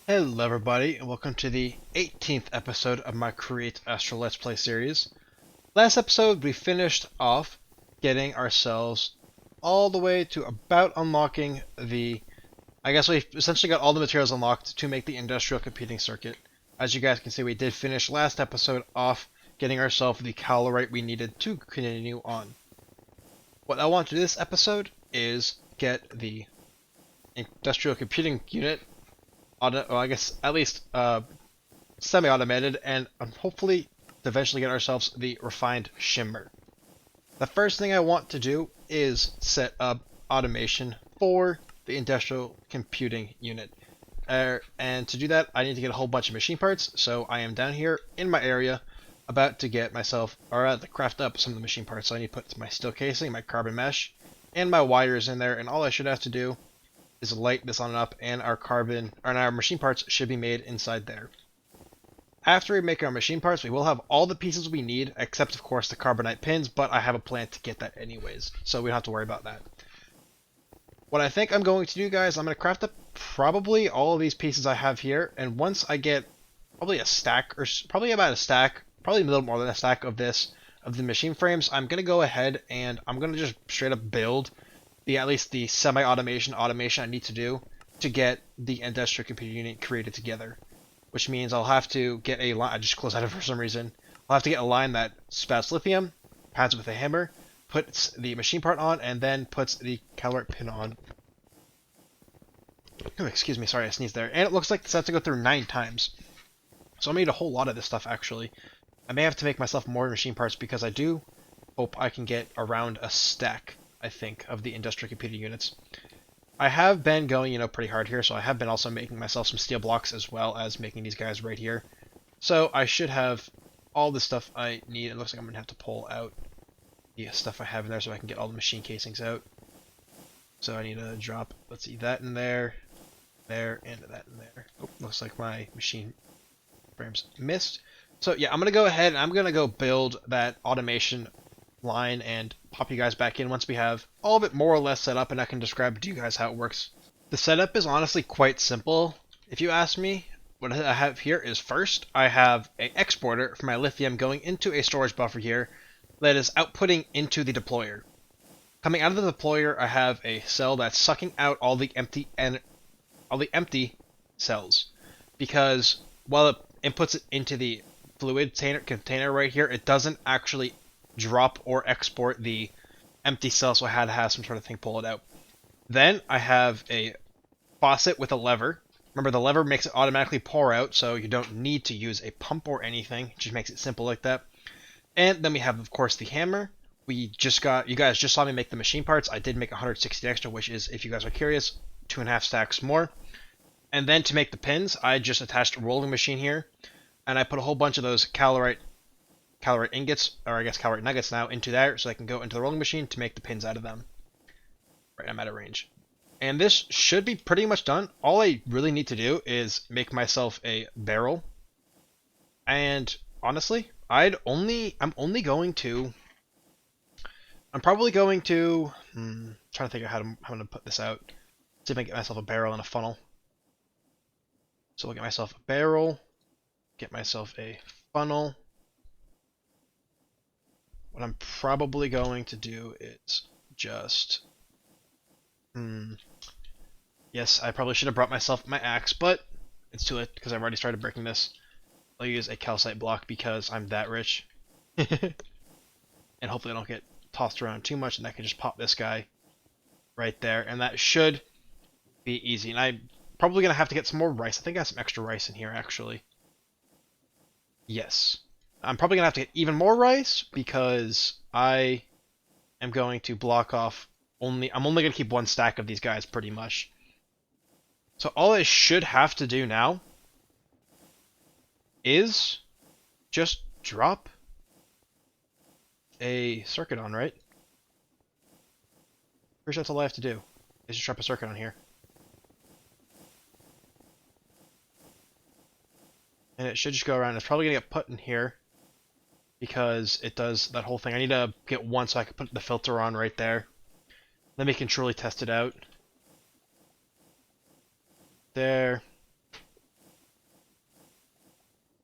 Hello everybody, and welcome to the 18th episode of my Create Astral Let's Play series. Last episode, we finished off getting ourselves all the way to about unlocking the... I guess we essentially got all the materials unlocked to make the industrial computing circuit. As you guys can see, we did finish last episode off getting ourselves the calorite we needed to continue on. What I want to do this episode is get the industrial computing unit I guess at least semi-automated, and hopefully to eventually get ourselves the refined Shimmer. The first thing I want to do is set up automation for the industrial computing unit. And to do that, I need to get a whole bunch of machine parts, so I am down here in my area about to get myself, or to craft up some of the machine parts. So I need to put my steel casing, my carbon mesh, and my wires in there, and all I should have to do is light this on and up, and our machine parts should be made inside there. After we make our machine parts, we will have all the pieces we need, except of course the carbonite pins, but I have a plan to get that anyways, so we don't have to worry about that. What I think I'm going to do, guys, I'm going to craft up probably all of these pieces I have here, and once I get probably a stack, or probably about a stack, probably a little more than a stack of the machine frames, I'm going to go ahead and I'm going to just straight up build at least the automation I need to do to get the industrial computer unit created together. Which means I'll have to get a line. I just closed out of it for some reason. I'll have to get a line that spouts lithium, pads it with a hammer, puts the machine part on, and then puts the caloric pin on. Oh, excuse me, sorry, I sneezed there. And it looks like this has to go through 9 times. So I made a whole lot of this stuff actually. I may have to make myself more machine parts because I do hope I can get around a stack, I think, of the industrial computing units. I have been going, pretty hard here, so I have been also making myself some steel blocks as well as making these guys right here. So I should have all the stuff I need. It looks like I'm going to have to pull out the stuff I have in there so I can get all the machine casings out. So I need to drop, let's see, that in there, and that in there. Oh, looks like my machine frames missed. So yeah, I'm going to go ahead and I'm going to go build that automation line and pop you guys back in once we have all of it more or less set up, and I can describe to you guys how it works. The setup is honestly quite simple. If you ask me, what I have here is first, I have an exporter for my lithium going into a storage buffer here that is outputting into the deployer. Coming out of the deployer, I have a cell that's sucking out all the empty cells, because while it inputs it into the fluid container right here, it doesn't actually drop or export the empty cell, so I had to have some sort of thing pull it out. Then I have a faucet with a lever. Remember, the lever makes it automatically pour out, so you don't need to use a pump or anything. It just makes it simple like that. And then we have, of course, the hammer. You guys just saw me make the machine parts. I did make 160 extra, which is, if you guys are curious, 2.5 stacks more. And then to make the pins, I just attached a rolling machine here, and I put a whole bunch of those calorite ingots, or I guess calorite nuggets now, into there so I can go into the rolling machine to make the pins out of them. Right, I'm out of range. And this should be pretty much done. All I really need to do is make myself a barrel. And honestly, I'm probably going to trying to think of how I'm going to put this out. See if I can get myself a barrel and a funnel. So we'll get myself a barrel, get myself a funnel. What I'm probably going to do is just... Yes, I probably should have brought myself my axe, but it's too late because I've already started breaking this. I'll use a calcite block because I'm that rich. And hopefully I don't get tossed around too much, and I can just pop this guy right there. And that should be easy. And I'm probably going to have to get some more rice. I think I have some extra rice in here, actually. Yes. I'm probably going to have to get even more rice because I am going to block off I'm only going to keep one stack of these guys pretty much. So all I should have to do now is just drop a circuit on, right? Pretty sure that's all I have to do, is just drop a circuit on here. And it should just go around. It's probably going to get put in here because it does that whole thing. I need to get one so I can put the filter on right there. Then we can truly test it out. There.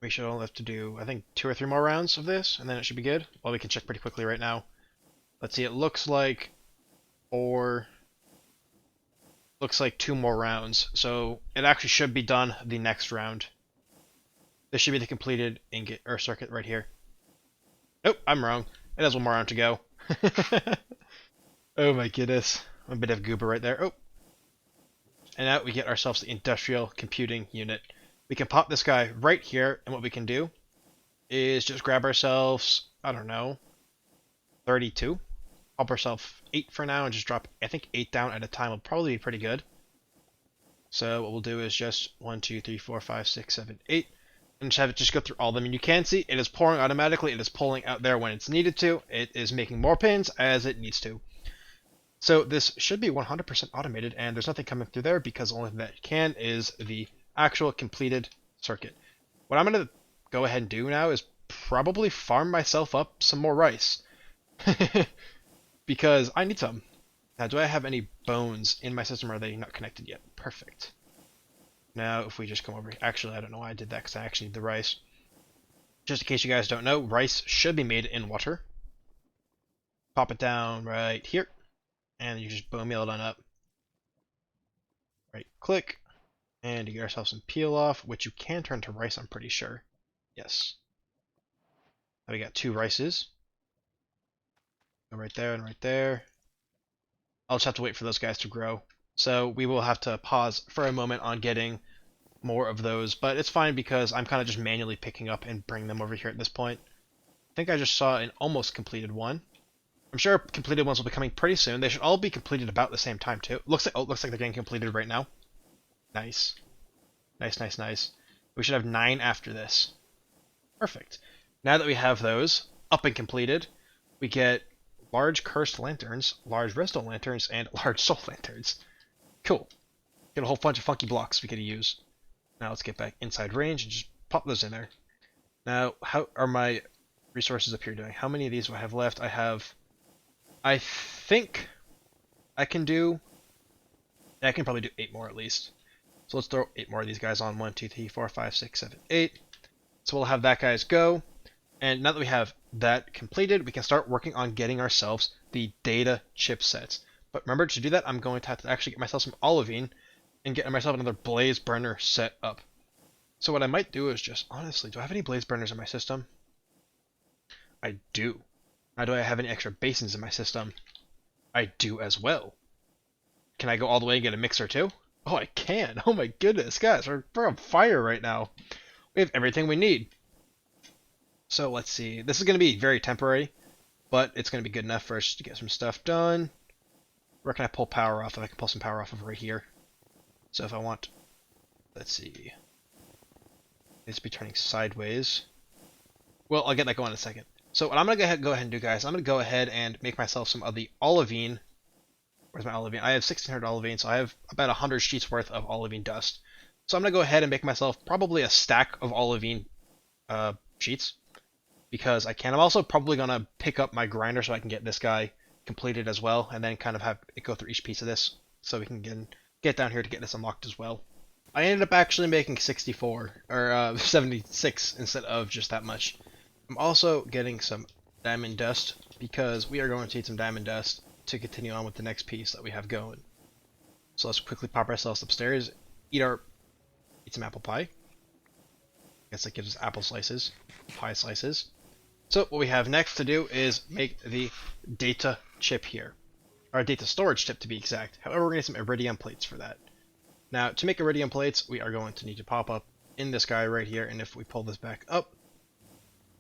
we should only have to do, I think, 2 or 3 more rounds of this, and then it should be good. Well, we can check pretty quickly right now. Let's see, it looks like 4... Looks like 2 more rounds, so it actually should be done the next round. This should be the completed ingot, or circuit right here. Nope, I'm wrong. It has 1 more round to go. Oh my goodness. A bit of goober right there. Oh. And now we get ourselves the industrial computing unit. We can pop this guy right here, and what we can do is just grab ourselves, I don't know, 32. Pop ourselves 8 for now and just drop, I think, 8 down at a time will probably be pretty good. So what we'll do is just 1, 2, 3, 4, 5, 6, 7, 8. And just have it just go through all of them. And you can see it is pouring automatically. It is pulling out there when it's needed to. It is making more pins as it needs to. So this should be 100% automated, and there's nothing coming through there because the only thing that can is the actual completed circuit. What I'm going to go ahead and do now is probably farm myself up some more rice. Because I need some. Now, do I have any bones in my system, or are they not connected yet? Perfect. Now, if we just come over here. Actually, I don't know why I did that, because I actually need the rice. Just in case you guys don't know, rice should be made in water. Pop it down right here. And you just boom meal it on up. Right click. And you get yourself some peel off, which you can turn to rice, I'm pretty sure. Yes. Now we got 2 rices. Go right there and right there. I'll just have to wait for those guys to grow. So we will have to pause for a moment on getting more of those, but it's fine because I'm kind of just manually picking up and bringing them over here at this point. I think I just saw an almost completed one. I'm sure completed ones will be coming pretty soon. They should all be completed about the same time too. Looks like they're getting completed right now. Nice. Nice, nice, nice. We should have 9 after this. Perfect. Now that we have those up and completed, we get large cursed lanterns, large redstone lanterns, and large soul lanterns. Cool. Get a whole bunch of funky blocks we could use. Now let's get back inside range and just pop those in there. Now, how are my resources up here doing? How many of these do I have left? I think I can probably do 8 more at least. So let's throw 8 more of these guys on. 1, 2, 3, 4, 5, 6, 7, 8. So we'll have that guys go. And now that we have that completed, we can start working on getting ourselves the data chipsets. But remember, to do that, I'm going to have to actually get myself some olivine and get myself another blaze burner set up. So what I might do is just, honestly, do I have any blaze burners in my system? I do. Now, do I have any extra basins in my system? I do as well. Can I go all the way and get a mixer too? Oh, I can. Oh my goodness, guys, we're on fire right now. We have everything we need. So let's see. This is going to be very temporary, but it's going to be good enough for us to get some stuff done. Where can I pull power off? If I can pull some power off of right here. So if I want, let's see. It's be turning sideways. Well, I'll get that going in a second. So what I'm going to go ahead and do, guys, I'm going to go ahead and make myself some of the olivine. Where's my olivine? I have 1600 olivine, so I have about 100 sheets worth of olivine dust. So I'm going to go ahead and make myself probably a stack of olivine sheets. Because I can. I'm also probably going to pick up my grinder so I can get this guy completed as well. And then kind of have it go through each piece of this. So we can get down here to get this unlocked as well. I ended up actually making 64, or 76 instead of just that much. I'm also getting some diamond dust because we are going to need some diamond dust to continue on with the next piece that we have going. So let's quickly pop ourselves upstairs, eat some apple pie. I guess that gives us apple slices, pie slices. So what we have next to do is make the data chip here, or data storage chip to be exact. However, we're going to need some iridium plates for that. Now, to make iridium plates, we are going to need to pop up in this guy right here, and if we pull this back up,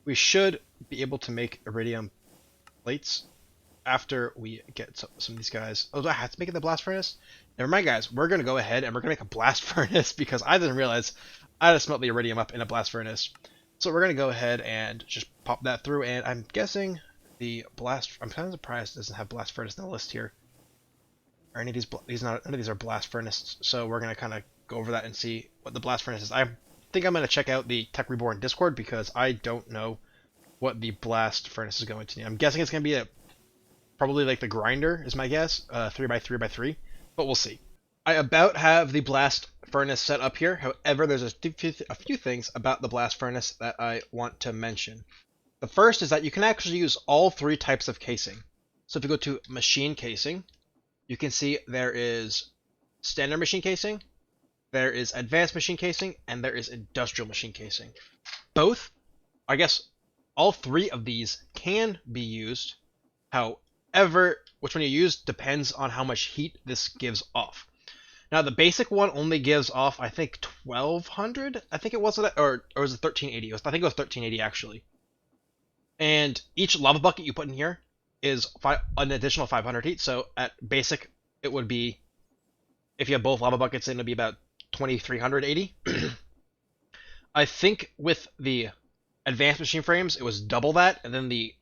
we should be able to make iridium plates after we get some of these guys. Oh, do I have to make it the blast furnace? Never mind, guys. We're going to go ahead and we're going to make a blast furnace because I didn't realize I had to smelt the iridium up in a blast furnace. So we're going to go ahead and just pop that through, and I'm guessing the blast... I'm kind of surprised it doesn't have blast furnace in the list here. Or any of none of these are blast furnace, so we're going to kind of go over that and see what the blast furnace is. I think I'm going to check out the Tech Reborn Discord because I don't know what the blast furnace is going to need. I'm guessing it's going to be probably like the grinder is my guess, 3x3x3, but we'll see. I about have the blast furnace set up here. However, there's a few things about the blast furnace that I want to mention. The first is that you can actually use all three types of casing. So if you go to machine casing, you can see there is standard machine casing, there is advanced machine casing, and there is industrial machine casing. Both, I guess, all three of these can be used. However, which one you use depends on how much heat this gives off. Now, the basic one only gives off, I think, 1200. I think it was, or was it 1380? I think it was 1380 actually. And each lava bucket you put in here is an additional 500 heat. So at basic, it would be, if you have both lava buckets in, it'd be about 2380. I think with the advanced machine frames, it was double that, and then the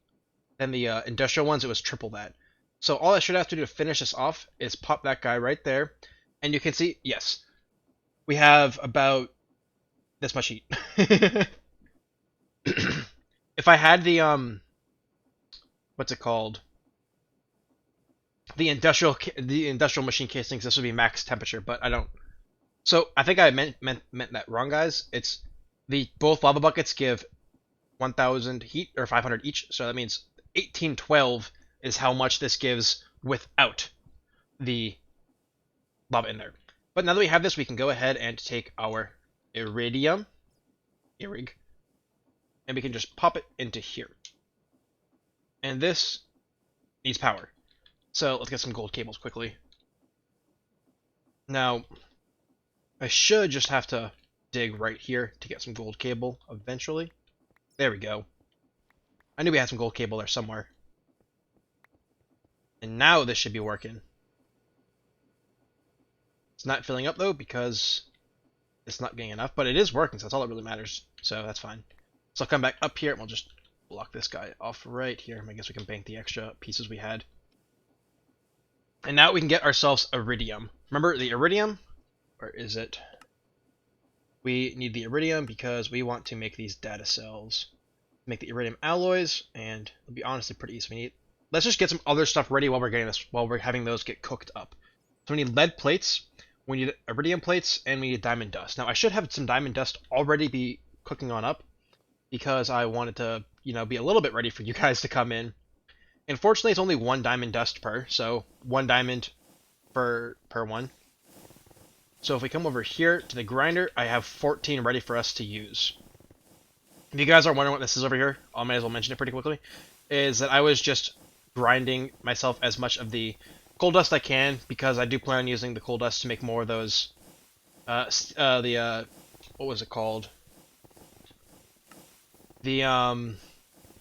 industrial ones, it was triple that. So all I should have to do to finish this off is pop that guy right there, and you can see, yes, we have about this much heat. If I had the what's it called? The industrial machine casings, this would be max temperature, but I don't. So I think I meant that wrong, guys. It's both lava buckets give 1000 heat or 500 each, so that means 1812 is how much this gives without the lava in there. But now that we have this, we can go ahead and take our iridium, and we can just pop it into here. And this needs power. So let's get some gold cables quickly. Now, I should just have to dig right here to get some gold cable eventually. There we go. I knew we had some gold cable there somewhere. And now this should be working. It's not filling up though because it's not getting enough, but it is working, so that's all that really matters. So that's fine. So I'll come back up here and we'll just block this guy off right here. I guess we can bank the extra pieces we had. And now we can get ourselves iridium. Remember the iridium? Or is it? We need the iridium because we want to make these data cells. Make the iridium alloys, and it'll be honestly pretty easy. Let's just get some other stuff ready while we're getting this, while we're having those get cooked up. So we need lead plates, we need iridium plates, and we need diamond dust. Now I should have some diamond dust already be cooking on up, because I wanted to, be a little bit ready for you guys to come in. Unfortunately, it's only one diamond dust per, so one diamond per one. So if we come over here to the grinder, I have 14 ready for us to use. If you guys are wondering what this is over here, I might as well mention it pretty quickly, is that I was just grinding myself as much of the coal dust I can, because I do plan on using the coal dust to make more of those, what was it called? I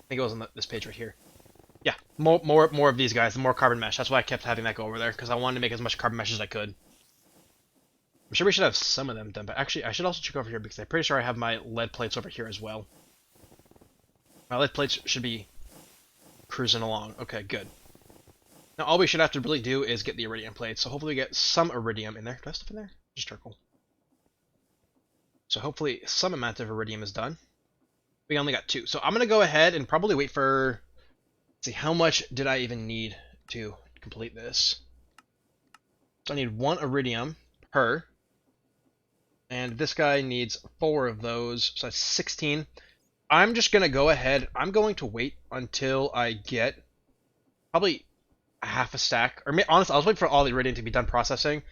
think it was on this page right here. Yeah, more of these guys, the more carbon mesh. That's why I kept having that go over there, because I wanted to make as much carbon mesh as I could. I'm sure we should have some of them done, but actually I should also check over here, because I'm pretty sure I have my lead plates over here as well. My lead plates should be cruising along. Okay, good. Now all we should have to really do is get the iridium plates, so hopefully we get some iridium in there. Do I have stuff in there? Just charcoal. So hopefully some amount of iridium is done. We only got 2. So I'm going to go ahead and probably wait for... Let's see, how much did I even need to complete this? So I need 1 iridium per. And this guy needs 4 of those, so that's 16. I'm just going to go ahead. I'm going to wait until I get probably a half a stack. Or honestly, I was waiting for all the iridium to be done processing.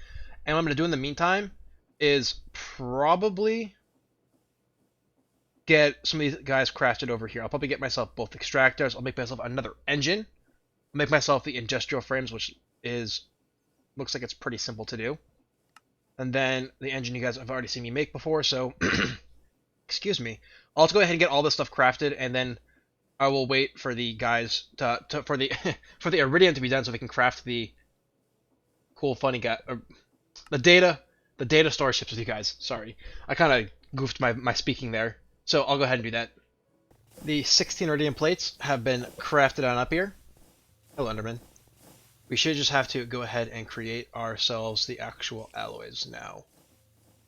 And what I'm going to do in the meantime is probably get some of these guys crafted over here. I'll probably get myself both extractors. I'll make myself another engine. I'll make myself the industrial frames, which looks like it's pretty simple to do. And then the engine you guys have already seen me make before, so excuse me. I'll just go ahead and get all this stuff crafted, and then I will wait for the guys for the for the iridium to be done, so we can craft the cool, funny guy, the data storage chips with you guys. Sorry, I kind of goofed my speaking there. So I'll go ahead and do that. The 16 iridium plates have been crafted on up here. Hello, Enderman. We should just have to go ahead and create ourselves the actual alloys now,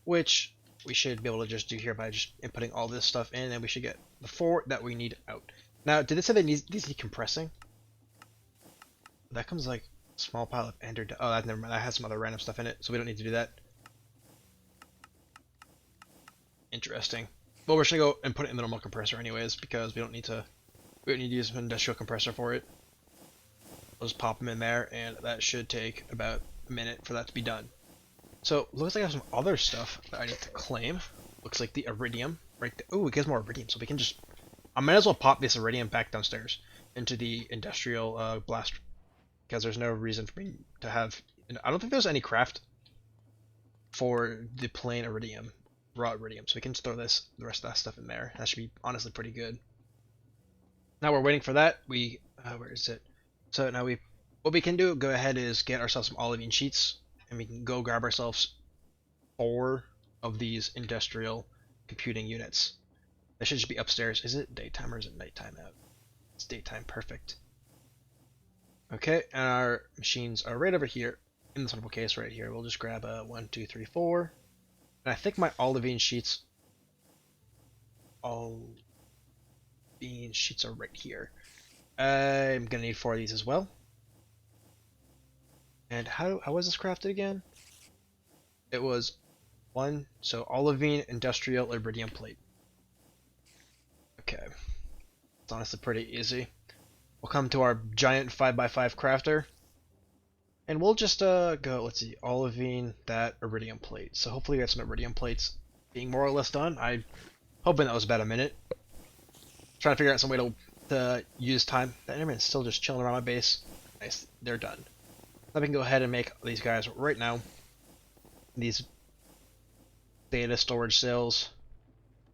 which we should be able to just do here by just inputting all this stuff in, and we should get the 4 that we need out. Now, did it say that these need compressing? That comes like Small pile of ender. Oh, that never mind. That has some other random stuff in it, so we don't need to do that. Interesting. Well, we're just gonna go and put it in the normal compressor anyways, because we don't need to. We don't need to use an industrial compressor for it. We'll just pop them in there, and that should take about a minute for that to be done. So looks like I have some other stuff that I need to claim. Looks like the iridium right there. Oh, it gives more iridium, so we can just. I might as well pop this iridium back downstairs into the industrial blast, because there's no reason for me to have. I don't think there's any craft for the plain iridium, raw iridium, so we can just throw the rest of that stuff in there. That should be honestly pretty good. Now we're waiting for that. Where is it? So now what we can do, go ahead is get ourselves some olivine sheets, and we can go grab ourselves 4 of these industrial computing units. They should just be upstairs. Is it daytime or is it nighttime out? It's daytime, perfect. Okay, and our machines are right over here in this wonderful case right here. We'll just grab a 1, 2, 3, 4. And I think my olivine sheets are right here. I'm gonna need 4 of these as well. And how was this crafted again? It was 1, so olivine industrial iridium plate. Okay, it's honestly pretty easy. We'll come to our giant 5x5 crafter, and we'll just go. Let's see, olivine that iridium plate. So hopefully we have some iridium plates being more or less done. I'm hoping that was about a minute. Trying to figure out some way to use time. That Enderman's still just chilling around my base. Nice, they're done. Now we can go ahead and make these guys right now. These data storage cells.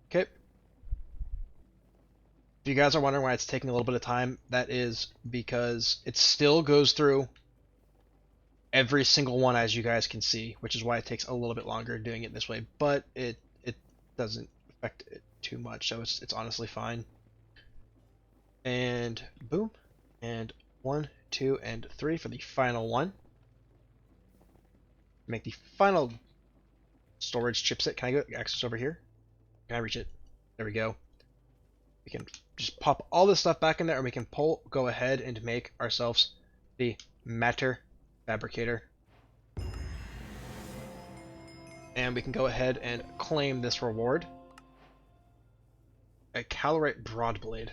Okay. If you guys are wondering why it's taking a little bit of time, that is because it still goes through every single one, as you guys can see, which is why it takes a little bit longer doing it this way, but it doesn't affect it too much, so it's honestly fine. And boom, and 1, 2, and 3 for the final one. Make the final storage chipset. Can I go access over here? Can I reach it? There we go. We can just pop all this stuff back in there, and we can go ahead and make ourselves the matter fabricator. And we can go ahead and claim this reward. A calorite broadblade.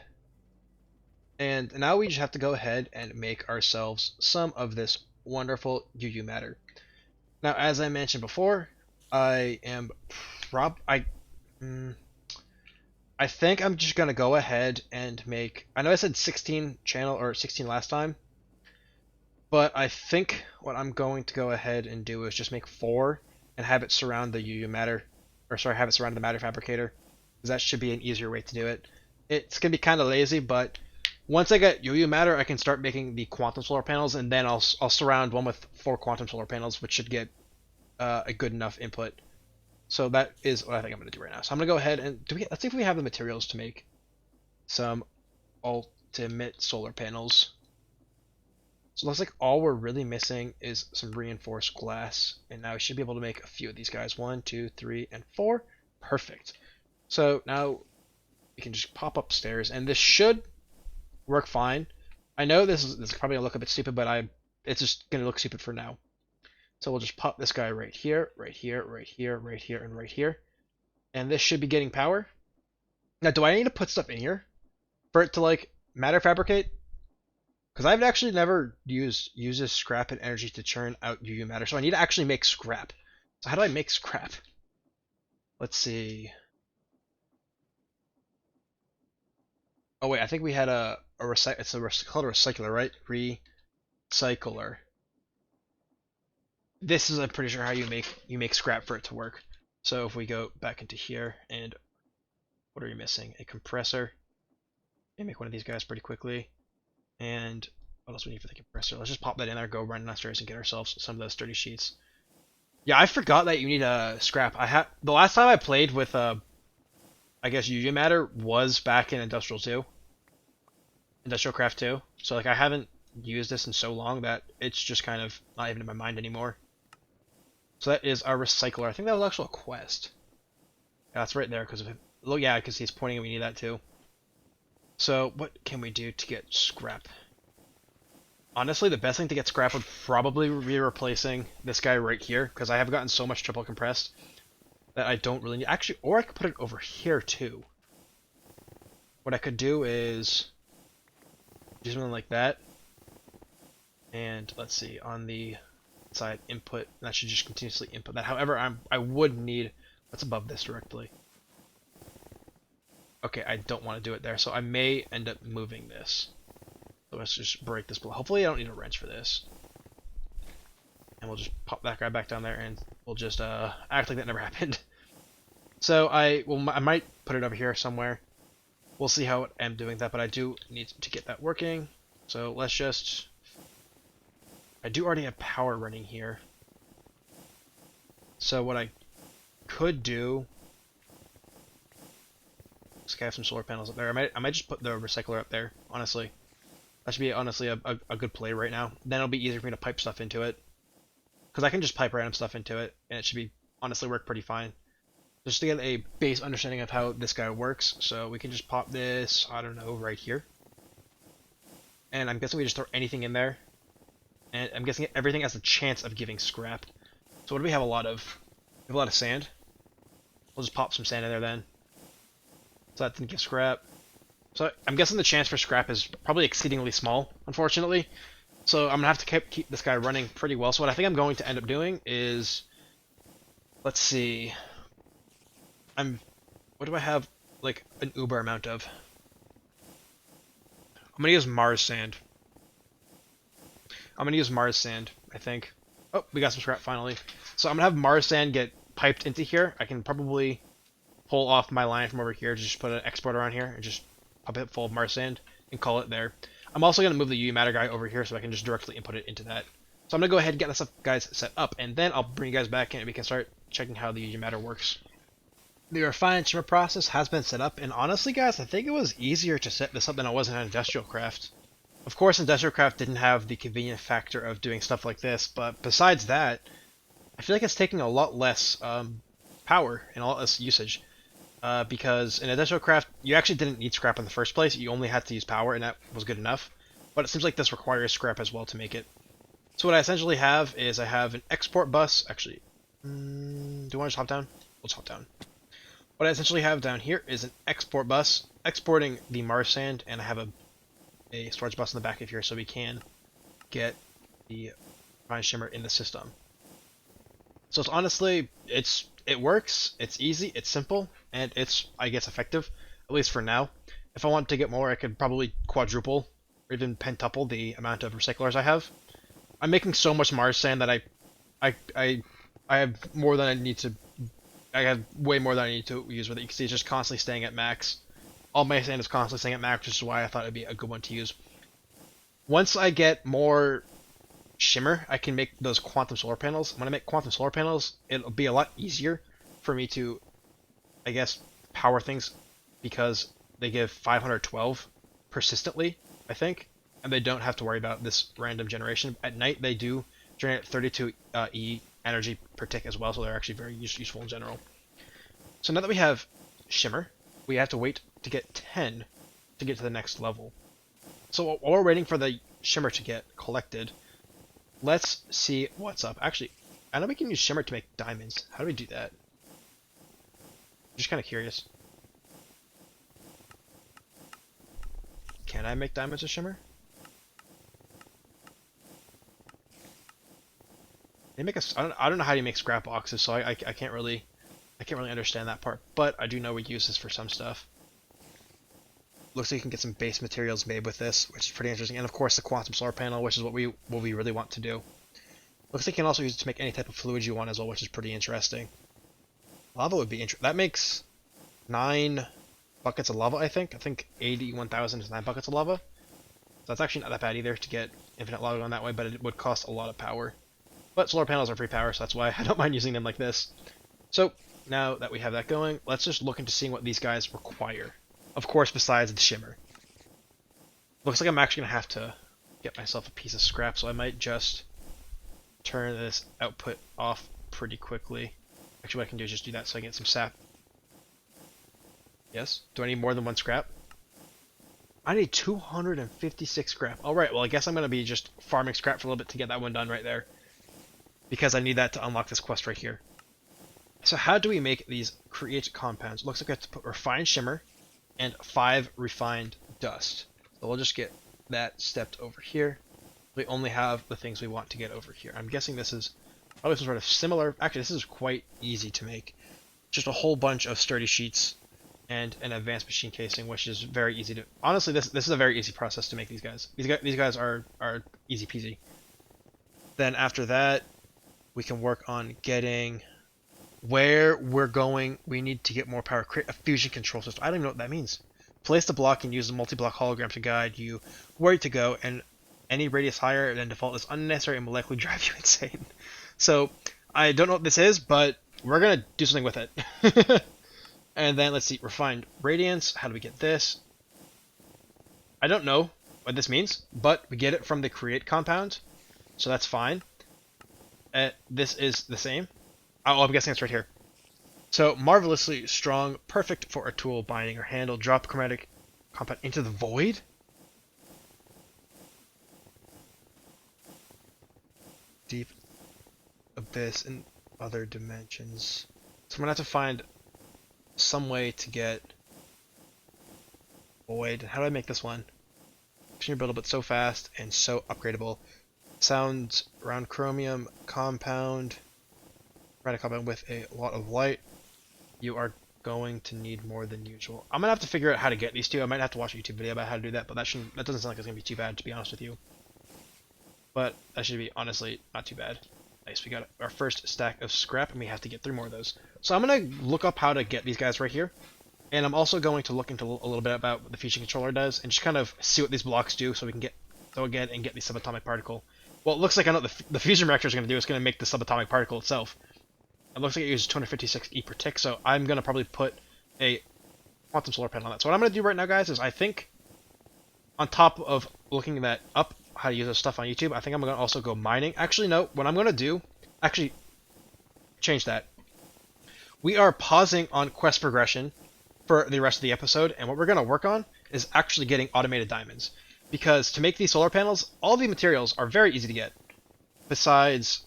And now we just have to go ahead and make ourselves some of this wonderful UU matter. Now, as I mentioned before, I think I'm just gonna go ahead and make. I know I said 16 channel or 16 last time, but I think what I'm going to go ahead and do is just make 4 and have it surround the UU matter, or sorry, have it surround the matter fabricator, because that should be an easier way to do it. It's gonna be kind of lazy, but once I get UU matter, I can start making the quantum solar panels, and then I'll surround one with 4 quantum solar panels, which should get a good enough input. So that is what I think I'm going to do right now. So I'm going to go ahead and let's see if we have the materials to make some ultimate solar panels. So it looks like all we're really missing is some reinforced glass, and now we should be able to make a few of these guys. 1, 2, 3, and 4. Perfect. So now we can just pop upstairs, and this should work fine. I know this is probably gonna look a bit stupid, but it's just gonna look stupid for now. So we'll just pop this guy right here, right here, right here, right here, and right here. And this should be getting power. Now, do I need to put stuff in here for it to, like, matter fabricate? Because I've actually never used this scrap and energy to churn out UU matter, so I need to actually make scrap. So how do I make scrap? Let's see. Oh wait, I think we had a recycle. It's called a recycler, right? Recycler. This is, I'm pretty sure, how you make scrap for it to work. So if we go back into here, and what are you missing? A compressor. And make one of these guys pretty quickly. And what else we need for the compressor? Let's just pop that in there, go run downstairs, and get ourselves some of those sturdy sheets. Yeah, I forgot that you need a scrap. The last time I played with I guess UU matter was back in Industrial 2. Industrial Craft 2. So like I haven't used this in so long that it's just kind of not even in my mind anymore. So that is our recycler. I think that was actually a quest. Yeah, that's right there because of it. Look, yeah, because he's pointing and we need that too. So what can we do to get scrap? Honestly, the best thing to get scrap would probably be replacing this guy right here, because I have gotten so much triple compressed that I don't really need. Actually, or I could put it over here too. What I could do is do something like that. And let's see, on the side input, that should just continuously input that. However, I would need what's above this directly. Okay, I don't want to do it there, so I may end up moving this. So let's just break this below. Hopefully I don't need a wrench for this. And we'll just pop that guy back down there and we'll just act like that never happened. So I might put it over here somewhere. We'll see how I'm doing that, but I do need to get that working. So let's just... I do already have power running here. So what I could do... Let's have some solar panels up there. I might just put the recycler up there, honestly. That should be honestly a good play right now. Then it'll be easier for me to pipe stuff into it. Because I can just pipe random stuff into it, and it should be honestly work pretty fine. Just to get a base understanding of how this guy works, so we can just pop this, I don't know, right here. And I'm guessing we just throw anything in there. And I'm guessing everything has a chance of giving scrap. So what do we have a lot of? We have a lot of sand. We'll just pop some sand in there then. So that didn't give scrap. So I'm guessing the chance for scrap is probably exceedingly small, unfortunately. So I'm gonna have to keep this guy running pretty well. So what I think I'm going to end up doing is, let's see. What do I have like an uber amount of? I'm gonna use Mars sand. I'm gonna use Mars sand, I think. Oh, we got some scrap finally. So I'm gonna have Mars sand get piped into here. I can probably pull off my line from over here, just put an exporter on here and just pop it full of Mars sand and call it there. I'm also gonna move the UV matter guy over here so I can just directly input it into that. So I'm gonna go ahead and get this up, guys, set up, and then I'll bring you guys back in and we can start checking how the UV matter works. The refined shimmer process has been set up, and honestly, guys, I think it was easier to set this up than it was in Industrial Craft. Of course, Industrial Craft didn't have the convenient factor of doing stuff like this, but besides that, I feel like it's taking a lot less power and a lot less usage. Because in Industrial Craft, you actually didn't need scrap in the first place, you only had to use power, and that was good enough. But it seems like this requires scrap as well to make it. So what I essentially have is I have an export bus. Actually, do you want to just hop down? Let's hop down. What I essentially have down here is an export bus, exporting the Mars sand, and I have a storage bus in the back of here so we can get the refined shimmer in the system. So it's honestly, it works, it's easy, it's simple, and it's, I guess, effective, at least for now. If I want to get more, I could probably quadruple or even pentuple the amount of recyclers I have. I'm making so much Mars sand that I have more than I need to. I have way more than I need to use with it. You can see it's just constantly staying at max. All my sand is constantly staying at max, which is why I thought it'd be a good one to use. Once I get more shimmer, I can make those quantum solar panels. When I make quantum solar panels, it'll be a lot easier for me to, I guess, power things because they give 512 persistently, I think, and they don't have to worry about this random generation. At night, they do generate 32 E energy per tick as well, so they're actually very useful in general. So now that we have shimmer, we have to wait to get 10 to get to the next level. So while we're waiting for the shimmer to get collected, let's see what's up. Actually, I know we can use shimmer to make diamonds. How do we do that? I'm just kind of curious. Can I make diamonds with shimmer? They make us. I don't know how you make scrap boxes, so I can't really understand that part. But I do know we use this for some stuff. Looks like you can get some base materials made with this, which is pretty interesting. And of course the quantum solar panel, which is what we really want to do. Looks like you can also use it to make any type of fluid you want as well, which is pretty interesting. Lava would be interesting. That makes 9 buckets of lava, I think. I think 81,000 is 9 buckets of lava. So that's actually not that bad either to get infinite lava going that way, but it would cost a lot of power. But solar panels are free power, so that's why I don't mind using them like this. So, now that we have that going, let's just look into seeing what these guys require. Of course, besides the shimmer. Looks like I'm actually going to have to get myself a piece of scrap, so I might just turn this output off pretty quickly. Actually, what I can do is just do that so I can get some sap. Yes? Do I need more than 1 scrap? I need 256 scrap. Alright, well I guess I'm going to be just farming scrap for a little bit to get that one done right there. Because I need that to unlock this quest right here. So how do we make these create compounds? Looks like I have to put refined shimmer and 5 refined dust. So we'll just get that stepped over here. We only have the things we want to get over here. I'm guessing this is probably some sort of similar... Actually, this is quite easy to make. Just a whole bunch of sturdy sheets and an advanced machine casing, which is very easy to... Honestly, this is a very easy process to make these guys. These guys are easy peasy. Then after that, we can work on getting... Where we're going, we need to get more power. Create a fusion control system. I don't even know what that means. Place the block and use the multi-block hologram to guide you where to go, and any radius higher than default is unnecessary and will likely drive you insane. So, I don't know what this is, but we're going to do something with it. And then, let's see, refined radiance. How do we get this? I don't know what this means, but we get it from the create compound, so that's fine. This is the same. Oh, I'm guessing it's right here. So, marvelously strong, perfect for a tool, binding, or handle. Drop chromatic compound into the void? Deep abyss and other dimensions. So I'm gonna have to find some way to get void. How do I make this one? You're buildable, but so fast and so upgradable. Sounds around chromium compound. Chromatic compound with a lot of light. You are going to need more than usual. I'm gonna have to figure out how to get these two. I might have to watch a YouTube video about how to do that, but that doesn't sound like it's gonna be too bad, to be honest with you. But that should be honestly not too bad. Nice, we got our first stack of scrap, and we have to get 3 more of those. So I'm gonna look up how to get these guys right here, and I'm also going to look into a little bit about what the fusion controller does, and just kind of see what these blocks do, so we can go again and get the subatomic particle. Well, it looks like I know what the fusion reactor is going to do. It's going to make the subatomic particle itself. It looks like it uses 256 E per tick, so I'm going to probably put a quantum solar panel on that. So what I'm going to do right now, guys, is I think on top of looking that up, how to use this stuff on YouTube, I think I'm going to also go mining. Actually, no, what I'm going to do, actually, change that. We are pausing on quest progression for the rest of the episode, and what we're going to work on is actually getting automated diamonds. Because to make these solar panels, all the materials are very easy to get. Besides,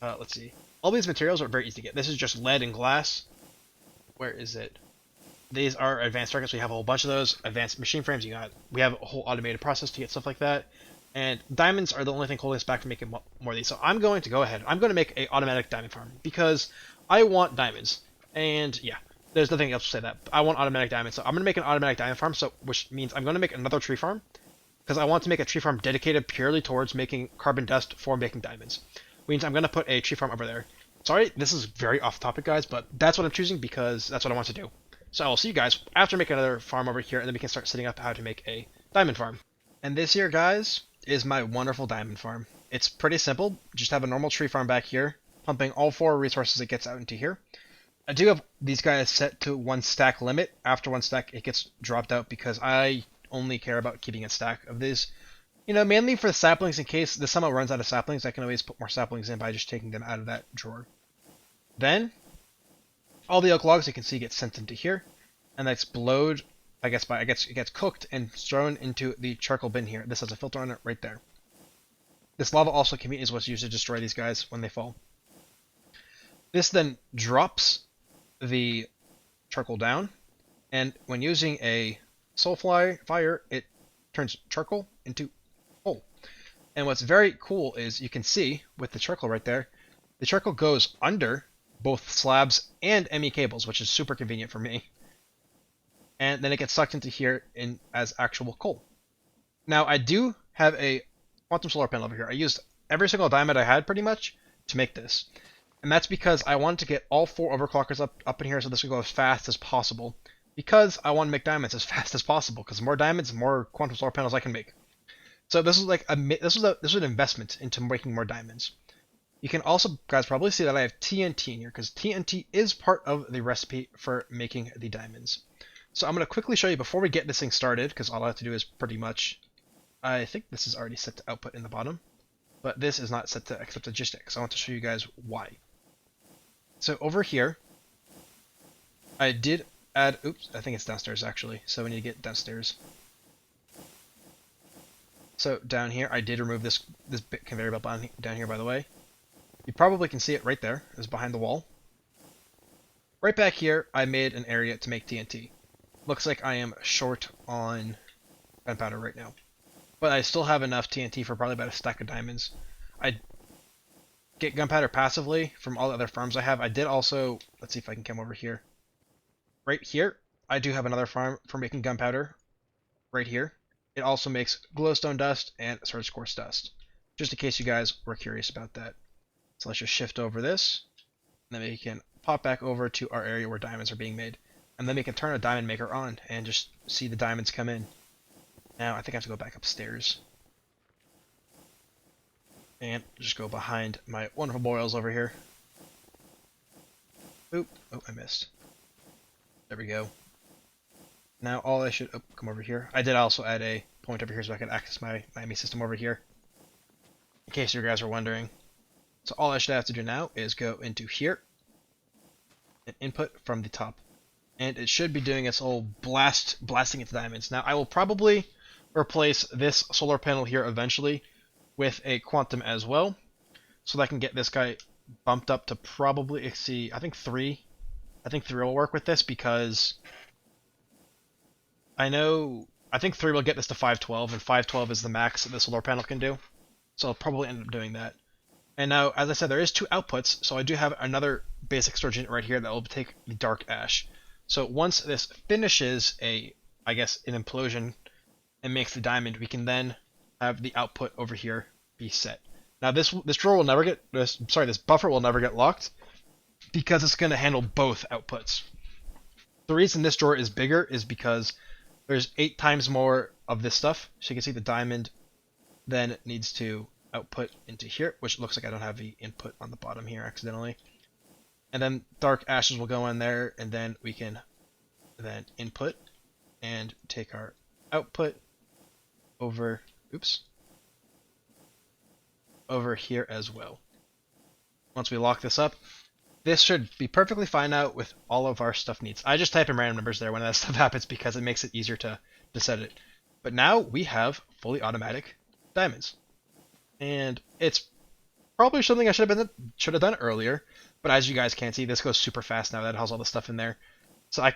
let's see. All these materials are very easy to get. This is just lead and glass. Where is it? These are advanced targets. We have a whole bunch of those. Advanced machine frames. We have a whole automated process to get stuff like that. And diamonds are the only thing holding us back from making more of these. So I'm going to go ahead. I'm going to make an automatic diamond farm because I want diamonds. And yeah, there's nothing else to say that. I want automatic diamonds. So I'm going to make an automatic diamond farm, which means I'm going to make another tree farm. Because I want to make a tree farm dedicated purely towards making carbon dust for making diamonds. Means I'm going to put a tree farm over there. Sorry, this is very off topic, guys, but that's what I'm choosing because that's what I want to do. So I will see you guys after making another farm over here, and then we can start setting up how to make a diamond farm. And this here, guys, is my wonderful diamond farm. It's pretty simple. Just have a normal tree farm back here, pumping all 4 resources it gets out into here. I do have these guys set to 1 stack limit. After 1 stack, it gets dropped out because I only care about keeping a stack of these. You know, mainly for the saplings in case the summer runs out of saplings. I can always put more saplings in by just taking them out of that drawer. Then, all the oak logs you can see get sent into here, and they explode. It gets cooked and thrown into the charcoal bin here. This has a filter on it right there. This lava also is what's used to destroy these guys when they fall. This then drops the charcoal down, and when using a soul fire, it turns charcoal into coal. And what's very cool is you can see with the charcoal right there, the charcoal goes under both slabs and ME cables, which is super convenient for me. And then it gets sucked into here as actual coal. Now I do have a quantum solar panel over here. I used every single diamond I had pretty much to make this. And that's because I wanted to get all 4 overclockers up in here so this would go as fast as possible. Because I want to make diamonds as fast as possible. Because more diamonds, more quantum solar panels I can make. So this is like this was an investment into making more diamonds. You can also, guys, probably see that I have TNT in here because TNT is part of the recipe for making the diamonds. So I'm going to quickly show you before we get this thing started, because all I have to do is pretty much, I think this is already set to output in the bottom, but this is not set to accept logistics. I want to show you guys why. So over here, I did add, oops, I think it's downstairs actually, so we need to get downstairs. So down here, I did remove this bit conveyor belt down here, by the way. You probably can see it right there. It's behind the wall. Right back here, I made an area to make TNT. Looks like I am short on gunpowder right now. But I still have enough TNT for probably about a stack of diamonds. I get gunpowder passively from all the other farms I have. I did also, let's see if I can come over here. Right here, I do have another farm for making gunpowder. Right here. It also makes glowstone dust and surge quartz dust. Just in case you guys were curious about that. So let's just shift over this. And then we can pop back over to our area where diamonds are being made. And then we can turn a diamond maker on and just see the diamonds come in. Now I think I have to go back upstairs. And just go behind my wonderful boils over here. Oop, oh, I missed. There we go. Now all I should, oh, come over here. I did also add a point over here so I can access my Miami system over here. In case you guys are wondering. So all I should have to do now is go into here. And input from the top. And it should be doing its whole blasting its diamonds. Now I will probably replace this solar panel here eventually with a quantum as well, so that I can get this guy bumped up to probably see. I think 3 will work with this because I think 3 will get this to 512, and 512 is the max that the solar panel can do. So I'll probably end up doing that. And now, as I said, there is 2 outputs, so I do have another basic storage unit right here that will take the dark ash. So once this finishes an implosion and makes the diamond, we can then have the output over here be set. Now this drawer will never get this buffer will never get locked because it's going to handle both outputs. The reason this drawer is bigger is because there's 8 times more of this stuff. So you can see the diamond then needs to output into here, which looks like I don't have the input on the bottom here accidentally. And then dark ashes will go in there, and then we can then input and take our output over here as well. Once we lock this up, this should be perfectly fine now with all of our stuff needs. I just type in random numbers there when that stuff happens because it makes it easier to set it. But now we have fully automatic diamonds. And it's probably something I should have done earlier, but as you guys can see, this goes super fast now that it has all the stuff in there. So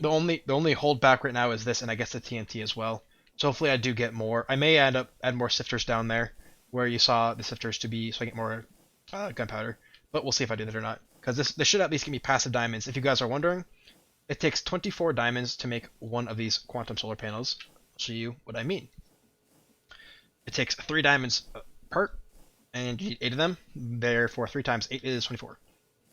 the only hold back right now is this, and I guess the TNT as well. So hopefully I do get more. I may add more sifters down there where you saw the sifters to be, so I get more gunpowder. But we'll see if I do that or not, because this should at least give me passive diamonds. If you guys are wondering, it takes 24 diamonds to make one of these quantum solar panels. I'll show you what I mean. It takes 3 diamonds per, and you need 8 of them. Therefore, 3 times 8 is 24.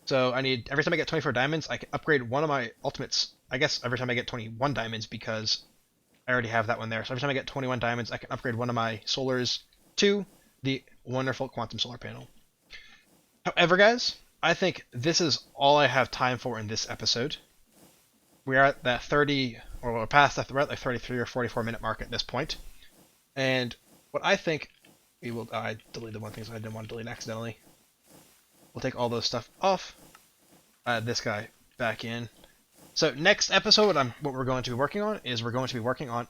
So I need, every time I get 24 diamonds, I can upgrade one of my ultimates. I guess every time I get 21 diamonds because I already have that one there. So every time I get 21 diamonds, I can upgrade one of my solars to the wonderful quantum solar panel. However, guys, I think this is all I have time for in this episode. We are at that 30, or we're past that, we're at like 33 or 44 minute mark at this point. And what I think we will, I deleted one thing so I didn't want to delete accidentally. We'll take all those stuff off. Add this guy back in. So next episode, what we're going to be working on is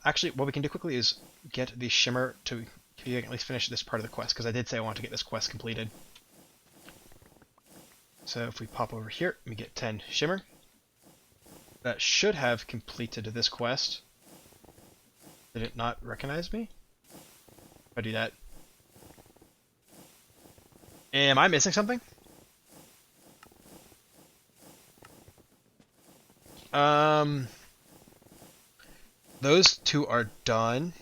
actually what we can do quickly is get the Shimmer to at least finish this part of the quest, because I did say I want to get this quest completed. So if we pop over here, we get 10 Shimmer. That should have completed this quest. Did it not recognize me? If I do that. Am I missing something? Those 2 are done.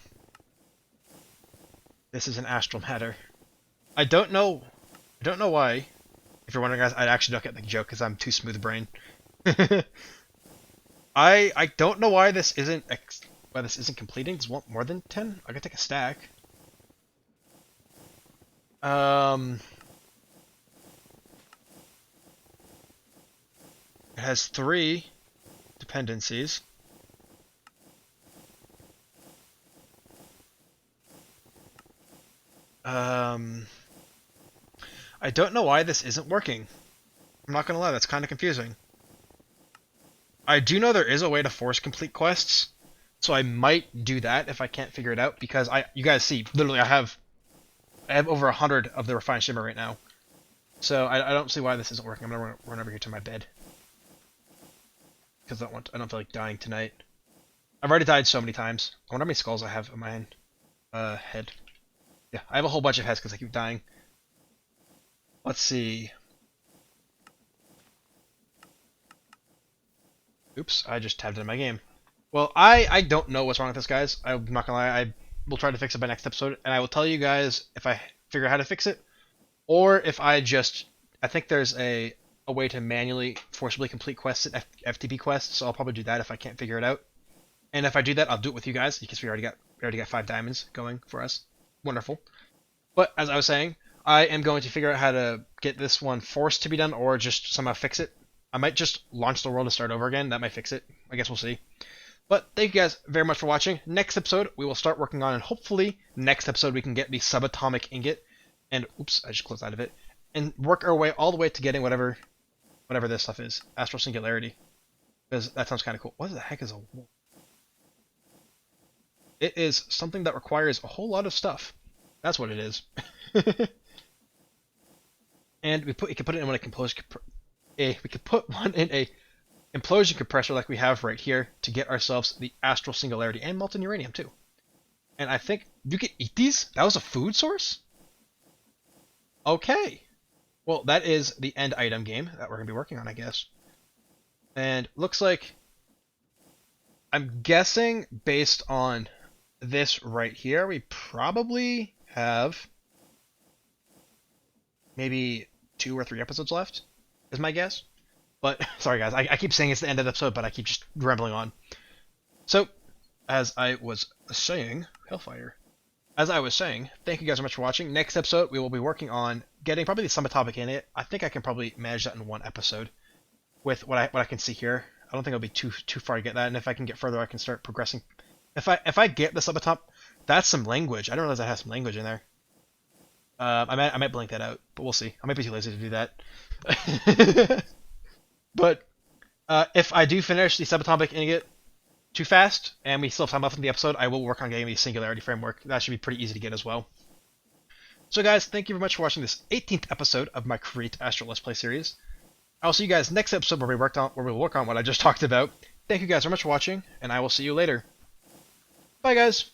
This is an Astral matter. I don't know why. If you're wondering, guys, I actually don't get the joke because I'm too smooth brain. I don't know why this isn't completing. Does it want more than 10? I can take a stack. It has 3 dependencies. I don't know why this isn't working. I'm not gonna lie, that's kind of confusing. I do know there is a way to force complete quests, So I might do that if I can't figure it out, because you guys see, literally I have over 100 of the refined shimmer right now. So I don't see why this isn't working. I'm gonna run over here to my bed because I don't feel like dying tonight. I've already died so many times. I wonder how many skulls I have in my head. Yeah, I have a whole bunch of heads because I keep dying. Let's see. Oops, I just tabbed in my game. Well, I don't know what's wrong with this, guys. I'm not gonna lie. I will try to fix it by next episode, and I will tell you guys if I figure out how to fix it, or if I think there's a way to manually forcibly complete quests at FTP quests, so I'll probably do that if I can't figure it out. And if I do that, I'll do it with you guys because we already got 5 diamonds going for us. Wonderful. But as I was saying, I am going to figure out how to get this one forced to be done, or just somehow fix it. I might just launch the world and start over again. That might fix it. I guess we'll see. But thank you guys very much for watching. Next episode, we will start working on, and hopefully next episode we can get the subatomic ingot. And oops, I just closed out of it. And work our way all the way to getting whatever this stuff is. Astral Singularity. Because that sounds kind of cool. What the heck is a wolf? It is something that requires a whole lot of stuff. That's what it is. And we could put it in one we could put one in a implosion compressor like we have right here to get ourselves the Astral Singularity and molten uranium too. And I think you can eat these? That was a food source? Okay. Well, that is the end item game that we're going to be working on, I guess. And looks like, I'm guessing based on this right here, we probably have maybe 2 or 3 episodes left, is my guess. But, sorry guys, I keep saying it's the end of the episode, but I keep just rambling on. So, as I was saying, Hellfire. As I was saying, thank you guys so much for watching. Next episode, we will be working on getting probably the subatomic in it. I think I can probably manage that in one episode with what I can see here. I don't think it'll be too far to get that, and if I can get further, I can start progressing. If I get the subatomic, that's some language. I don't realize I have some language in there. I might blank that out, but we'll see. I might be too lazy to do that. But if I do finish the subatomic ingot too fast, and we still have time left in the episode, I will work on getting the Singularity Framework. That should be pretty easy to get as well. So guys, thank you very much for watching this 18th episode of my Create Astral Let's Play series. I'll see you guys next episode where we'll work on what I just talked about. Thank you guys very much for watching, and I will see you later. Bye guys!